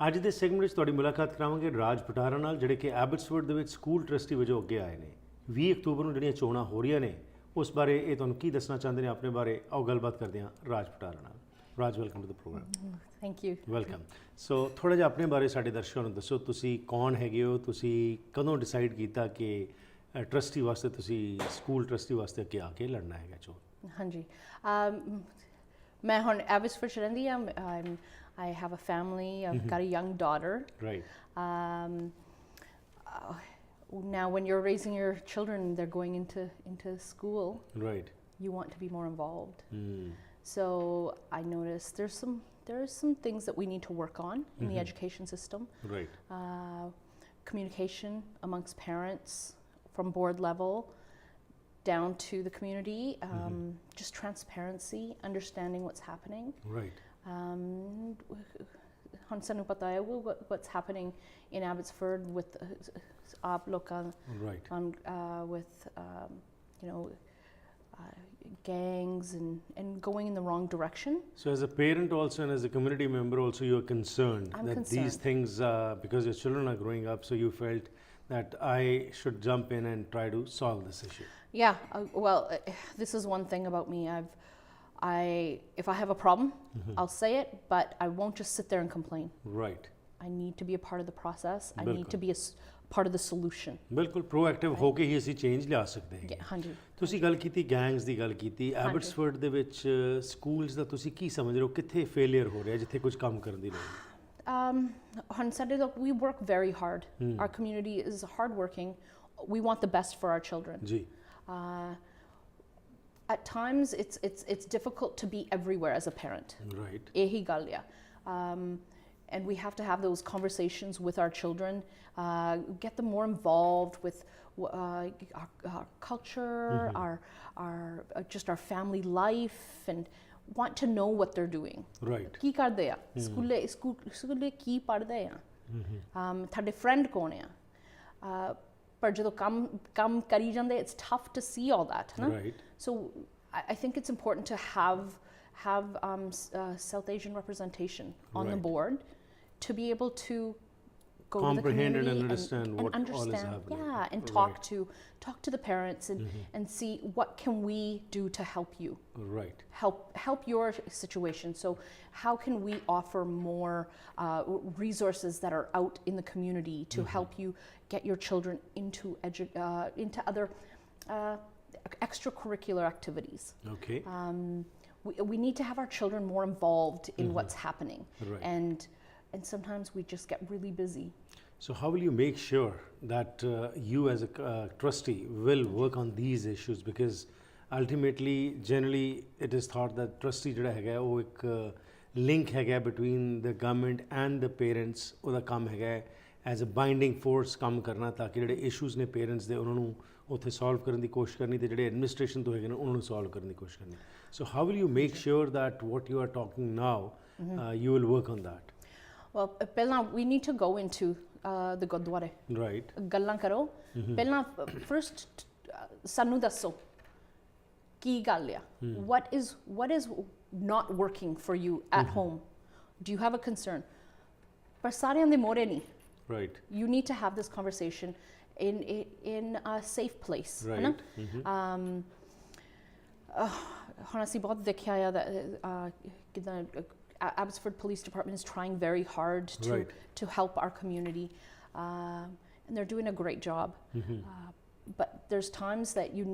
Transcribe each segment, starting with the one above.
ਅੱਜ ਦੇ ਸੈਗਮੈਂਟ ਵਿੱਚ ਤੁਹਾਡੀ ਮੁਲਾਕਾਤ ਕਰਾਵਾਂਗੇ ਰਾਜ ਪਟਾਰਾ ਨਾਲ, ਜਿਹੜੇ ਕਿ ਐਬਟਸਫੋਰਡ ਦੇ ਵਿੱਚ ਸਕੂਲ ਟਰਸਟੀ ਵਜੋਂ ਅੱਗੇ ਆਏ ਨੇ। 20 ਅਕਤੂਬਰ ਨੂੰ ਜਿਹੜੀਆਂ ਚੋਣਾਂ ਹੋ ਰਹੀਆਂ ਨੇ ਉਸ ਬਾਰੇ ਇਹ ਤੁਹਾਨੂੰ ਕੀ ਦੱਸਣਾ ਚਾਹੁੰਦੇ ਨੇ ਆਪਣੇ ਬਾਰੇ, ਆਓ ਗੱਲਬਾਤ ਕਰਦੇ ਹਾਂ ਰਾਜ ਪਟਾਰਾ ਨਾਲ। Raj, welcome to the programme. Thank you. Welcome. So ਥੋੜ੍ਹਾ ਜਿਹਾ ਆਪਣੇ ਬਾਰੇ ਸਾਡੇ ਦਰਸ਼ਕਾਂ ਨੂੰ ਦੱਸੋ, ਤੁਸੀਂ ਕੌਣ ਹੈਗੇ ਹੋ, ਤੁਸੀਂ ਕਦੋਂ ਡਿਸਾਈਡ ਕੀਤਾ ਕਿ ਟਰਸਟੀ ਵਾਸਤੇ ਤੁਸੀਂ ਸਕੂਲ ਟਰਸਟੀ ਵਾਸਤੇ ਅੱਗੇ ਆ ਕੇ ਲੜਨਾ ਹੈਗਾ ਚੋਣ? ਹਾਂਜੀ, ਮੈਂ ਹੁਣ ਐਬਟਸਫੋਰਡ 'ਚ ਰਹਿੰਦੀ ਹਾਂ। I have a family. I've got a young daughter. Right. Now, when you're raising your children, they're going into school. Right. You want to be more involved. Mm. So I noticed there are some things that we need to work on in the education system. Right. Communication amongst parents from board level down to the community. Just transparency, understanding what's happening. Right. Sanu pata hai what's happening in Abbotsford with aap lokan, Right. with gangs and going in the wrong direction. So as a parent also and as a community member also, you are concerned I'm that concerned. these things, because your children are growing up, so you felt that I should jump in and try to solve this issue. Yeah, well, this is one thing about me. If I have a problem, I'll say it, but I won't just sit there and complain. Right. I need to be a part of the process. I need to be a part of the solution. ਬਿਲਕੁਲ proactive ਹੋ ਕੇ ਹੀ ਅਸੀਂ change ਲਿਆ ਸਕਦੇ ਹਾਂ। ਹਾਂਜੀ। ਤੁਸੀਂ ਗੱਲ ਕੀਤੀ ਗੈਂਗਸ ਦੀ ਗੱਲ ਕੀਤੀ, ਐਬਟਸਫੋਰਡ ਦੇ ਵਿੱਚ ਸਕੂਲਸ ਦਾ ਤੁਸੀਂ ਕੀ ਸਮਝ ਰਹੇ ਹੋ, ਕਿੱਥੇ ਫੇਲਿਅਰ ਹੋ ਰਿਹਾ, ਜਿੱਥੇ ਕੁਝ ਕੰਮ ਕਰਨ ਦੀ ਲੋੜ ਹੈ? On Sunday, look, we work very hard. Our community is hardworking. We want the best for our children. ਜੀ। At times, it's difficult to be everywhere as a parent. Right. Ehi gal ya. And we have to have those conversations with our children, get them more involved with our culture, our just our family life, and want to know what they're doing. Right. Ki karde ya? Skule ki padde ya? Thade friend kaun ya? But ਜਦੋਂ ਕੰਮ ਕਰੀ ਜਾਂਦੇ, it's tough to see all that. Right. So I think it's important to have South Asian representation on the board to be able to go comprehend to the and community understand what all is happening. Yeah, and Right. talk to the parents and see what can we do to help you. Right. Help your situation. So how can we offer more resources that are out in the community to help you get your children into other extracurricular activities. Okay. We need to have our children more involved in what's happening. Right. And sometimes we just get really busy. So how will you make sure that you as a trustee will work on these issues? Because ultimately, generally, it is thought that trustee jada hai wo ek link hai between the government and the parents. Oda kaam hai as a binding force काम करना, ताकि ਜਿਹੜੇ issues ने parents ਦੇ ਉਹਨਾਂ ਨੂੰ ਉੱਥੇ solve ਕਰਨ ਦੀ ਕੋਸ਼ਿਸ਼ ਕਰਨੀ, ਤੇ ਜਿਹੜੇ administration ਤੋਂ ਹੈਗੇ ਨੇ ਉਹਨਾਂ ਨੂੰ solve ਕਰਨ ਦੀ ਕੋਸ਼ਿਸ਼ ਕਰਨੀ. So how will you make sure that what you are talking now, you will work on that? Well, ਪਹਿਲਾਂ we need to go into the ਗੁਰਦੁਆਰੇ. Right. ਗੱਲਾਂ ਕਰੋ ਪਹਿਲਾਂ, first ਸਾਨੂੰ ਦੱਸੋ ਕੀ ਗੱਲ ਆ, what is not working for you at home. Do you have a concern? ਪਰ ਸਾਰਿਆਂ ਦੇ ਮੋਰੇ ਨਹੀਂ. Right. You need to have this conversation in a safe place. Right. ਹੁਣ ਅਸੀਂ ਬਹੁਤ ਦੇਖਿਆ ਆ ਕਿਦਾਂ Abbotsford Police Department is trying very hard to help our community, and they're doing a great job. But there's times that you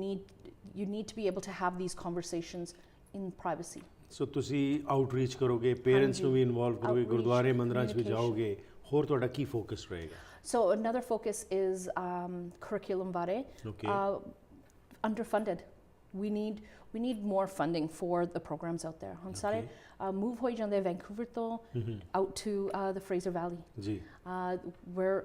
need to be able to have these conversations in privacy. So ਤੁਸੀਂ outreach ਕਰੋਗੇ, parents ਨੂੰ ਵੀ involve ਕਰੋਗੇ, ਗੁਰਦੁਆਰੇ ਮੰਦਿਰਾਂ 'ਚ ਵੀ ਜਾਓਗੇ, ਹੋਰ ਤੁਹਾਡਾ ਕੀ focus ਰਹੇਗਾ? So another focus is curriculum ਬਾਰੇ. Okay. Underfunded. We need more funding for the programs out there. ਹੁਣ ਸਾਰੇ move ਹੋਈ ਜਾਂਦੇ Vancouver ਤੋਂ out to the Fraser Valley. ਜੀ. Where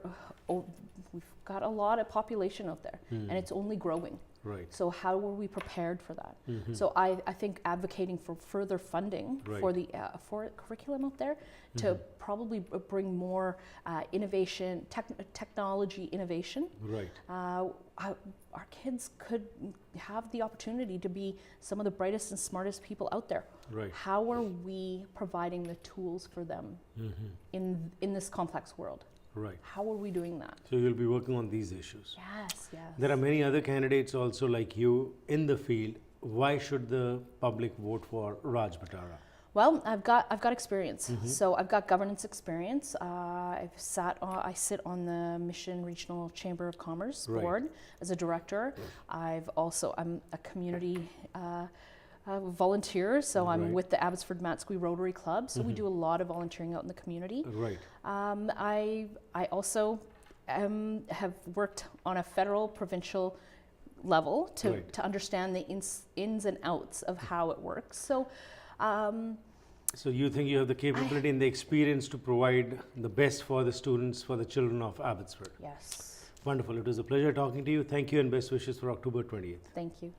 we've got a lot of population out there, and it's only growing. Right. So how were we prepared for that? So I think advocating for further funding for Right. the for curriculum out there to probably bring more innovation, technology innovation. Right. Our kids could have the opportunity to be some of the brightest and smartest people out there. Right. How are we providing the tools for them in this complex world? Right. How are we doing that? So you'll be working on these issues. Yes, yes. There are many other candidates also like you in the field. Why should the public vote for Raj Patara? Well, I've got experience. So I've got governance experience. I sit on the Mission Regional Chamber of Commerce Right. board as a director. I'm a community volunteer, so I'm Right. with the Abbotsford Matsqui Rotary Club. So we do a lot of volunteering out in the community. Right. I also have worked on a federal, provincial level Right. to understand the ins and outs of how it works. So. So you think you have the capability and the experience to provide the best for the students, for the children of Abbotsford? Yes. Wonderful. It was a pleasure talking to you. Thank you and best wishes for October 20th. Thank you.